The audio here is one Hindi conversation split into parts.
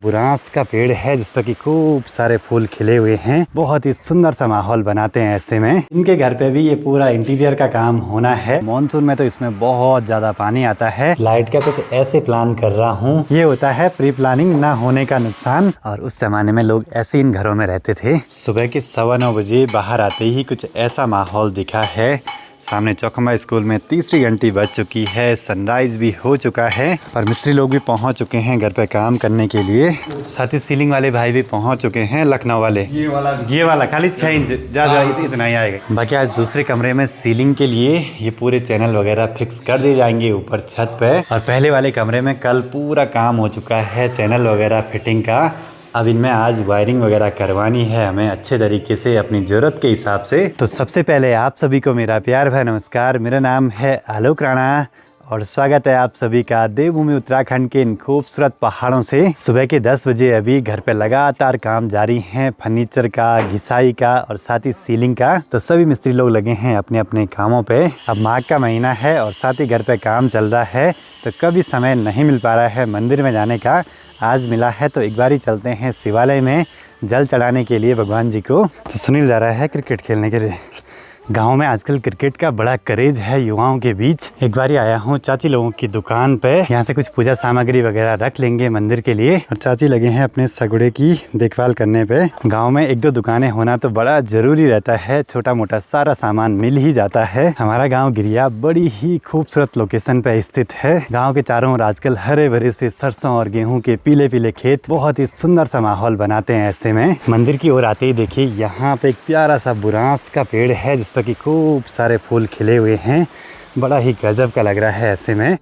बुरांस का पेड़ है जिस पर कि खूब सारे फूल खिले हुए हैं। बहुत ही सुंदर सा माहौल बनाते हैं ऐसे में। इनके घर पे भी ये पूरा इंटीरियर का काम होना है। मॉनसून में तो इसमें बहुत ज्यादा पानी आता है। लाइट का कुछ ऐसे प्लान कर रहा हूँ। ये होता है प्री प्लानिंग ना होने का नुकसान। और उस जमाने में लोग ऐसे इन घरों में रहते थे। सुबह के 9:15 बजे बाहर आते ही कुछ ऐसा माहौल दिखा है। सामने चौखंबा स्कूल में तीसरी घंटी बज चुकी है। सनराइज भी हो चुका है और मिस्त्री लोग भी पहुंच चुके हैं घर पे काम करने के लिए। साथ ही सीलिंग वाले भाई भी पहुंच चुके हैं, लखनऊ वाले। ये वाला खाली 6 इंच ज्यादा इतना ही आएगा। बाकी आज दूसरे कमरे में सीलिंग के लिए ये पूरे चैनल वगैरह फिक्स कर दिए जाएंगे ऊपर छत पे। और पहले वाले कमरे में कल पूरा काम हो चुका है चैनल वगैरह फिटिंग का। अब इनमें आज वायरिंग वगैरह करवानी है हमें अच्छे तरीके से अपनी ज़रूरत के हिसाब से। तो सबसे पहले आप सभी को मेरा प्यार भरा नमस्कार। मेरा नाम है आलोक राणा और स्वागत है आप सभी का देवभूमि उत्तराखंड के इन खूबसूरत पहाड़ों से। सुबह के 10 बजे अभी घर पे लगातार काम जारी है, फर्नीचर का, घिसाई का और साथ ही सीलिंग का। तो सभी मिस्त्री लोग लगे हैं अपने अपने कामों पे। अब माघ का महीना है और साथ ही घर पे काम चल रहा है, तो कभी समय नहीं मिल पा रहा है मंदिर में जाने का। आज मिला है तो एक बार ही चलते हैं शिवालय में जल चढ़ाने के लिए भगवान जी को। तो सुनील जा रहा है क्रिकेट खेलने के लिए। गांव में आजकल क्रिकेट का बड़ा क्रेज है युवाओं के बीच। एक बार ही आया हूँ चाची लोगों की दुकान पे। यहाँ से कुछ पूजा सामग्री वगैरह रख लेंगे मंदिर के लिए। और चाची लगे हैं अपने सगुड़े की देखभाल करने पे। गांव में 1-2 दुकानें होना तो बड़ा जरूरी रहता है। छोटा मोटा सारा सामान मिल ही जाता है। हमारा गाँव गिरिया बड़ी ही खूबसूरत लोकेशन पे स्थित है। गाँव के चारों ओर आजकल हरे भरे से सरसों और गेहूँ के पीले पीले खेत बहुत ही सुंदर सा माहौल बनाते हैं ऐसे में। मंदिर की ओर आते ही देखिए यहाँ पे एक प्यारा सा बुरांस का पेड़ है जिस कि खूब सारे फूल खिले हुए हैं। बड़ा ही गजब का लग रहा है ऐसे में।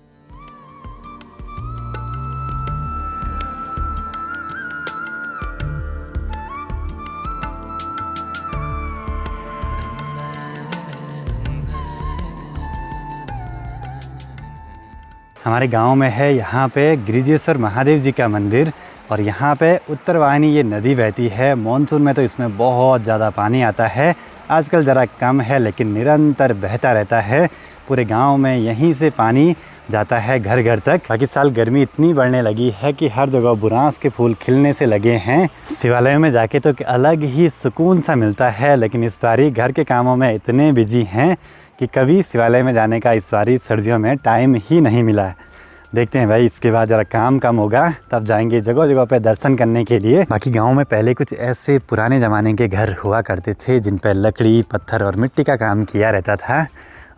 हमारे गांव में है यहाँ पे गिरिजेश्वर महादेव जी का मंदिर और यहाँ पे उत्तरवाहिनी ये नदी बहती है। मॉनसून में तो इसमें बहुत ज़्यादा पानी आता है। आजकल ज़रा कम है लेकिन निरंतर बहता रहता है। पूरे गांव में यहीं से पानी जाता है घर घर तक। बाकी साल गर्मी इतनी बढ़ने लगी है कि हर जगह बुरांस के फूल खिलने से लगे हैं। शिवालय में जाके तो अलग ही सुकून सा मिलता है, लेकिन इस बारी घर के कामों में इतने बिजी हैं कि कभी शिवालय में जाने का इस बारी सर्दियों में टाइम ही नहीं मिला। देखते हैं भाई, इसके बाद ज़रा काम कम होगा तब जाएंगे जगह जगह पे दर्शन करने के लिए। बाकी गांव में पहले कुछ ऐसे पुराने ज़माने के घर हुआ करते थे जिन पर लकड़ी, पत्थर और मिट्टी का काम किया रहता था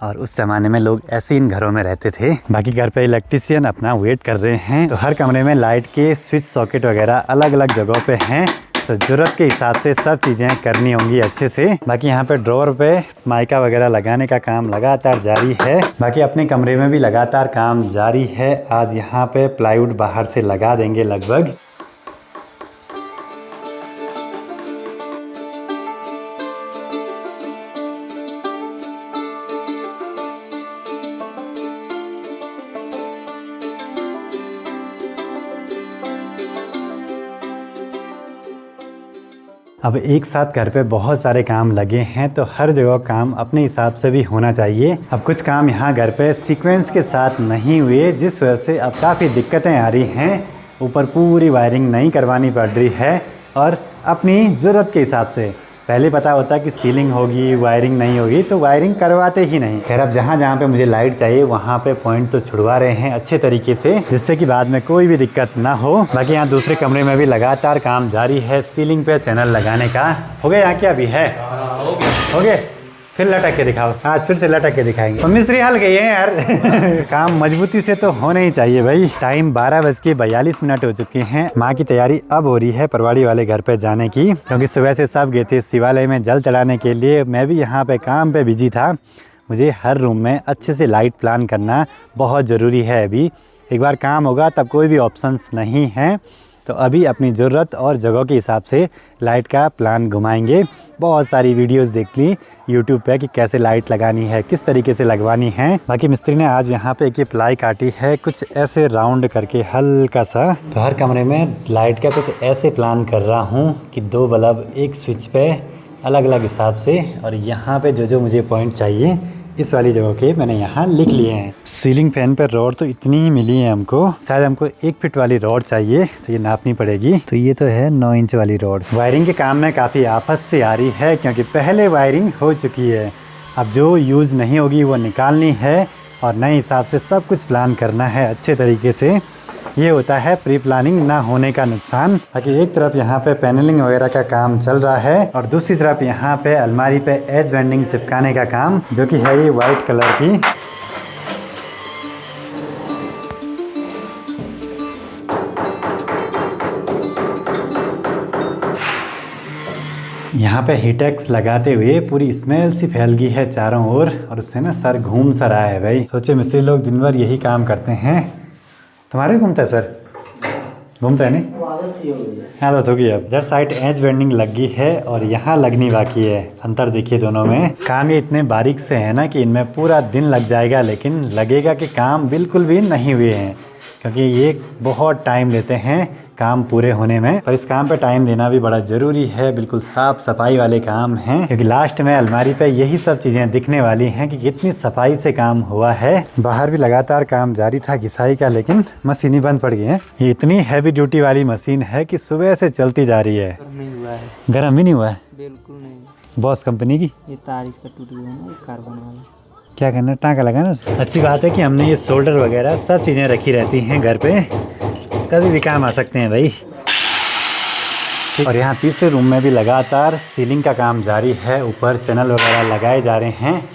और उस ज़माने में लोग ऐसे इन घरों में रहते थे। बाकी घर पे इलेक्ट्रिशियन अपना वेट कर रहे हैं। तो हर कमरे में लाइट के स्विच सॉकेट वगैरह अलग अलग जगहों पे हैं, तो ज़रूरत के हिसाब से सब चीज़ें करनी होंगी अच्छे से। बाकी यहाँ पे ड्रॉअर पे माइका वगैरह लगाने का काम लगातार जारी है। बाकी अपने कमरे में भी लगातार काम जारी है। आज यहाँ पे प्लाईवुड बाहर से लगा देंगे लगभग। अब एक साथ घर पे बहुत सारे काम लगे हैं तो हर जगह काम अपने हिसाब से भी होना चाहिए। अब कुछ काम यहाँ घर पे सीक्वेंस के साथ नहीं हुए, जिस वजह से अब काफ़ी दिक्कतें आ रही हैं। ऊपर पूरी वायरिंग नहीं करवानी पड़ रही है और अपनी ज़रूरत के हिसाब से। पहले पता होता कि सीलिंग होगी, वायरिंग नहीं होगी, तो वायरिंग करवाते ही नहीं। खैर अब जहाँ जहाँ पे मुझे लाइट चाहिए वहाँ पे पॉइंट तो छुड़वा रहे हैं अच्छे तरीके से, जिससे कि बाद में कोई भी दिक्कत ना हो। बाकी यहाँ दूसरे कमरे में भी लगातार काम जारी है सीलिंग पे चैनल लगाने का। हो गया यहाँ क्या भी है? हो गया। फिर लटक के दिखाओ। आज फिर से लटक के दिखाएंगे। तो मिस्त्री हल गई है यार। काम मजबूती से तो होना ही चाहिए भाई। टाइम 12:42 हो चुके हैं। माँ की तैयारी अब हो रही है परवाड़ी वाले घर पे जाने की, क्योंकि सुबह से सब गए थे शिवालय में जल चढ़ाने के लिए। मैं भी यहाँ पे काम पे बिजी था। मुझे हर रूम में अच्छे से लाइट प्लान करना बहुत ज़रूरी है। अभी एक बार काम होगा तब कोई भी ऑप्शंस नहीं है, तो अभी अपनी ज़रूरत और जगह के हिसाब से लाइट का प्लान घुमाएंगे। बहुत सारी वीडियोस देख ली यूट्यूब पे कि कैसे लाइट लगानी है, किस तरीके से लगवानी है। बाकी मिस्त्री ने आज यहाँ पे एक प्लाई काटी है कुछ ऐसे राउंड करके हल्का सा। तो हर कमरे में लाइट का कुछ ऐसे प्लान कर रहा हूँ कि 2 बल्ब एक स्विच पे अलग अलग हिसाब से, और यहाँ पे जो जो मुझे पॉइंट चाहिए इस वाली जगह के मैंने यहाँ लिख लिए हैं। सीलिंग फैन पर रॉड तो इतनी ही मिली है हमको, शायद हमको 1 फीट वाली रॉड चाहिए तो ये नापनी पड़ेगी। तो ये तो है 9 इंच वाली रॉड। वायरिंग के काम में काफ़ी आफत से आ रही है क्योंकि पहले वायरिंग हो चुकी है। अब जो यूज़ नहीं होगी वो निकालनी है और नए हिसाब से सब कुछ प्लान करना है अच्छे तरीके से। ये होता है प्री प्लानिंग ना होने का नुकसान। बाकी एक तरफ यहाँ पे पैनलिंग वगैरह का काम चल रहा है और दूसरी तरफ यहाँ पे अलमारी पे एज बेंडिंग चिपकाने का काम, जो कि है ये वाइट कलर की। यहाँ पे हीटेक्स लगाते हुए पूरी स्मेल सी फैल गई है चारों ओर और उससे ना सर घूम सा रहा है भाई। सोचे मिस्त्री लोग दिन भर यही काम करते हैं। तुम्हारे भी घूमता है सर? घूमता है नहीं? आदत होगी। अब इधर साइड एज बेंडिंग लग गई है और यहाँ लगनी बाकी है। अंतर देखिए दोनों में। काम ये इतने बारीक से है ना कि इनमें पूरा दिन लग जाएगा, लेकिन लगेगा कि काम बिल्कुल भी नहीं हुए हैं क्योंकि ये बहुत टाइम लेते हैं काम पूरे होने में। पर इस काम पे टाइम देना भी बड़ा ज़रूरी है। बिल्कुल साफ़ सफाई वाले काम हैं क्योंकि लास्ट में अलमारी पे यही सब चीज़ें दिखने वाली हैं कि कितनी सफाई से काम हुआ है। बाहर भी लगातार काम जारी था घिसाई का, लेकिन मशीन ही बंद पड़ गई है। ये इतनी हैवी ड्यूटी वाली मशीन है कि सुबह से चलती जा रही है। गर्म भी नहीं हुआ है? बिल्कुल नहीं। बॉस कंपनी की ये तार इसका टूट गया ना, कार्बन वाला। क्या करना, टाँका लगाना। अच्छी बात है कि हमने ये शोल्डर वगैरह सब चीज़ें रखी रहती हैं घर पे, कभी भी काम आ सकते हैं भाई। और यहाँ तीसरे रूम में भी लगातार सीलिंग का काम जारी है। ऊपर चैनल वगैरह लगाए जा रहे हैं।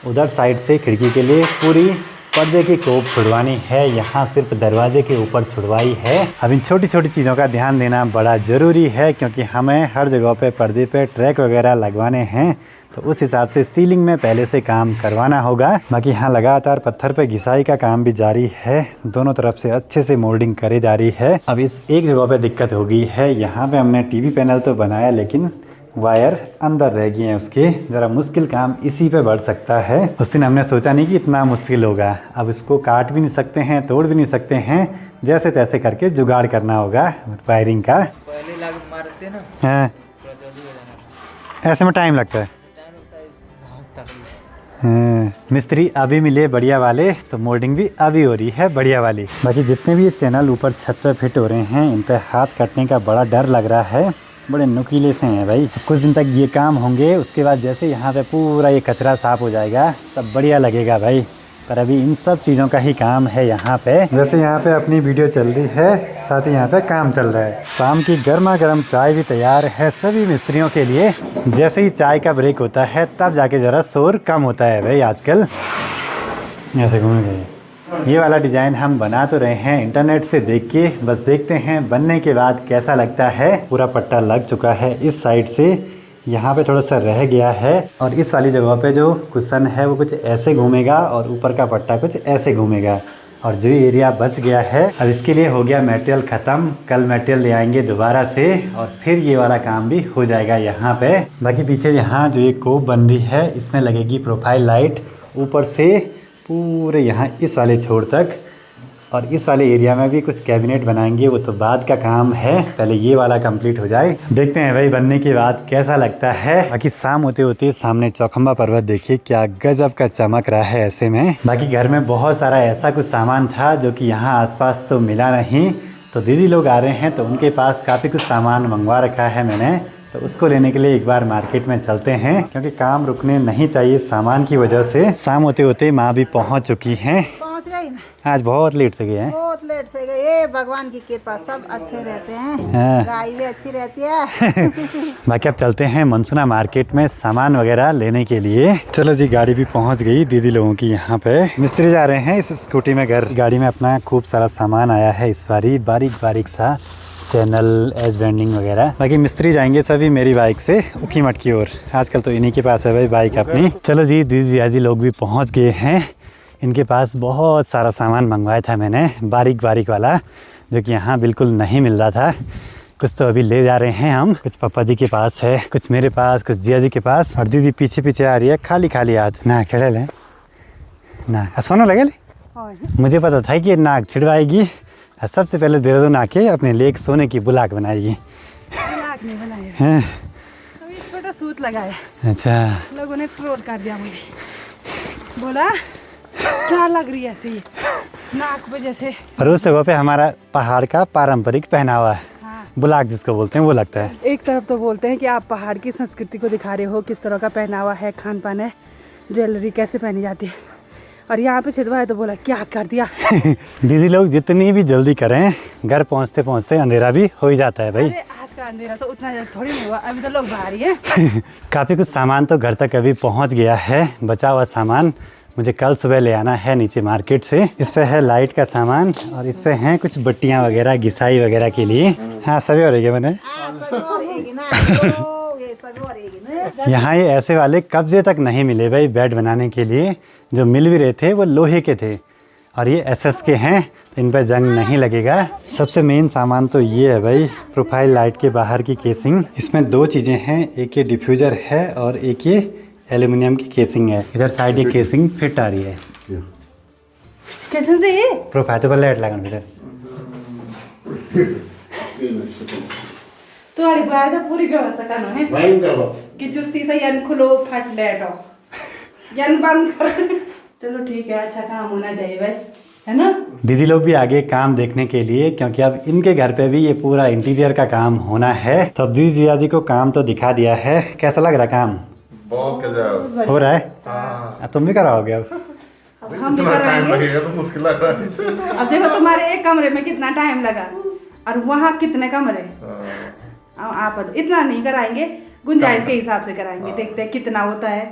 उधर साइड से खिड़की के लिए पूरी पर्दे की कोप छुड़वानी है। यहाँ सिर्फ दरवाजे के ऊपर छुड़वाई है। अब इन छोटी छोटी चीज़ों का ध्यान देना बड़ा ज़रूरी है क्योंकि हमें हर जगह पे पर्दे पे ट्रैक वगैरह लगवाने हैं, तो उस हिसाब से सीलिंग में पहले से काम करवाना होगा। बाकी यहाँ लगातार पत्थर पे घिसाई का काम भी जारी है। दोनों तरफ से अच्छे से मोल्डिंग करी जा रही है। अब इस एक जगह पे दिक्कत हो गई है। यहाँ पे हमने टीवी पैनल तो बनाया लेकिन वायर अंदर रह गए हैं उसके। ज़रा मुश्किल काम इसी पे बढ़ सकता है। उस दिन हमने सोचा नहीं कि इतना मुश्किल होगा। अब इसको काट भी नहीं सकते हैं, तोड़ भी नहीं सकते हैं, जैसे तैसे करके जुगाड़ करना होगा वायरिंग का। पहले लाग मारते ना, हाँ, ऐसे में टाइम लगता है। हाँ, मिस्त्री अभी मिले बढ़िया वाले, तो मोल्डिंग भी अभी हो रही है बढ़िया वाली। बाकी जितने भी ये चैनल ऊपर छत पे फिट हो रहे हैं, इन पे हाथ कटने का बड़ा डर लग रहा है। बड़े नुकीले से हैं भाई। कुछ दिन तक ये काम होंगे, उसके बाद जैसे यहाँ पे पूरा ये कचरा साफ हो जाएगा तब बढ़िया लगेगा भाई। पर अभी इन सब चीज़ों का ही काम है यहाँ पे। वैसे यहाँ पे अपनी वीडियो चल रही है, साथ ही यहाँ पे काम चल रहा है। शाम की गर्मा गर्म चाय भी तैयार है सभी मिस्त्रियों के लिए। जैसे ही चाय का ब्रेक होता है तब जाके ज़रा शोर कम होता है भाई आजकल। ऐसे घूम गए। ये वाला डिज़ाइन हम बना तो रहे हैं इंटरनेट से देख के, बस देखते हैं बनने के बाद कैसा लगता है। पूरा पट्टा लग चुका है इस साइड से, यहाँ पे थोड़ा सा रह गया है और इस वाली जगह पे जो कुशन है वो कुछ ऐसे घूमेगा और ऊपर का पट्टा कुछ ऐसे घूमेगा। और जो एरिया बच गया है, अब इसके लिए हो गया मटेरियल ख़त्म। कल मटेरियल ले आएंगे दोबारा से और फिर ये वाला काम भी हो जाएगा यहाँ पे। बाकी पीछे यहाँ जो ये कोप बन रही है, इसमें लगेगी प्रोफाइल लाइट ऊपर से पूरे यहाँ इस वाले छोर तक। और इस वाले एरिया में भी कुछ कैबिनेट बनाएंगे, वो तो बाद का काम है, पहले ये वाला कंप्लीट हो जाए। देखते हैं भाई बनने के बाद कैसा लगता है। बाकी शाम होते होते सामने चौखंबा पर्वत देखिए क्या गजब का चमक रहा है ऐसे में। बाकी घर में बहुत सारा ऐसा कुछ सामान था जो कि यहाँ आसपास तो मिला नहीं, तो दीदी लोग आ रहे हैं तो उनके पास काफ़ी कुछ सामान मंगवा रखा है मैंने, तो उसको लेने के लिए एक बार मार्केट में चलते हैं क्योंकि काम रुकने नहीं चाहिए सामान की वजह से। शाम होते होते माँ भी पहुँच चुकी हैं। आज बहुत लेट से गए हैं। बहुत लेट से गए। ये भगवान की कृपा, सब अच्छे रहते हैं। गाय भी अच्छी रहती है। बाकी अब चलते हैं मनसुना मार्केट में सामान वगैरह लेने के लिए। चलो जी, गाड़ी भी पहुंच गई दीदी लोगों की। यहाँ पे मिस्त्री जा रहे हैं इस स्कूटी में घर। गाड़ी में अपना खूब सारा सामान आया है इस बारी, बारीक बारीक सा चैनल एज बेंडिंग वगैरह। बाकी मिस्त्री जाएंगे सभी मेरी बाइक से उखी मठ की ओर। आजकल तो इन्हीं के पास है भाई बाइक अपनी। चलो जी, दीदी जियाजी लोग भी पहुँच गए हैं। इनके पास बहुत सारा सामान मंगवाया था मैंने, बारीक बारीक वाला, जो कि यहाँ बिल्कुल नहीं मिल रहा था। कुछ तो अभी ले जा रहे हैं हम, कुछ पापा जी के पास है, कुछ मेरे पास, कुछ जिया जी के पास। और दीदी पीछे पीछे आ रही है खाली खाली हाथ। ना खेड़े ले ना सोनो लगे ले। मुझे पता था कि नाक छिड़वाएगी। सबसे पहले देहरादून आके अपने लेक सोने की बुलाक बनाएगी। छोटा सूत लगाया। अच्छा, लोगों ने ट्रोल कर दिया मुझे। बोला क्या लग रही है ऐसे ही नाक पे जैसे। पर उस जगह पे हमारा पहाड़ का पारंपरिक पहनावा है, बुलाक जिसको बोलते हैं वो लगता है। एक तरफ तो बोलते हैं कि आप पहाड़ की संस्कृति को दिखा रहे हो, किस तरह का पहनावा है, खान पान है, ज्वेलरी कैसे पहनी जाती है, और यहाँ पे छिदवा है तो बोला क्या कर दिया। दीदी लोग जितनी भी जल्दी करें घर पहुँचते पहुँचते अंधेरा भी हो ही जाता है भाई। आज का अंधेरा तो उतना जल्दी थोड़ी नहीं हुआ, अभी तो लोग बाहर ही है। काफ़ी कुछ सामान तो घर तक अभी पहुँच गया है, बचा हुआ सामान मुझे कल सुबह ले आना है नीचे मार्केट से। इस पे है लाइट का सामान और इस पे हैं कुछ बट्टियाँ वगैरह घिसाई वगैरह के लिए। हाँ सभी हो रही है मैंने यहाँ ये ऐसे वाले कब्जे तक नहीं मिले भाई बेड बनाने के लिए, जो मिल भी रहे थे वो लोहे के थे और ये एसएस के हैं तो इन पर जंग नहीं लगेगा। सबसे मेन सामान तो ये है भाई, प्रोफाइल लाइट के बाहर की केसिंग। इसमें दो चीज़ें हैं, एक ये डिफ्यूज़र है और एक ये एल्युमिनियम की केसिंग है। इधर साइड ये केसिंग फिट आ रही है। कैसे से ये प्रोफाइल तो लाइट लगन बेटा तुम्हारी बात तो पूरी व्यवस्था करना है कि जो सीधा यन खुलो फट लेटो यन बंद कर। चलो ठीक है, अच्छा काम होना चाहिए भाई, है ना। दीदी लोग भी आगे काम देखने के लिए, क्योंकि अब इनके घर पे भी ये पूरा इंटीरियर का काम होना है। तो अब दीदी जिया जी को काम तो दिखा दिया है, कैसा लग रहा काम? बहुत गजब हो रहा है। हाँ। तुम भी कराओगे अब हम भी टाइम कराएंगे। लगेगा तो मुश्किल लग रहा है। अब देखो तुम्हारे एक कमरे में कितना टाइम लगा और वहाँ कितने कमरे। आप इतना नहीं कराएंगे, गुंजाइश के हिसाब से कराएंगे, देखते हैं कितना होता है।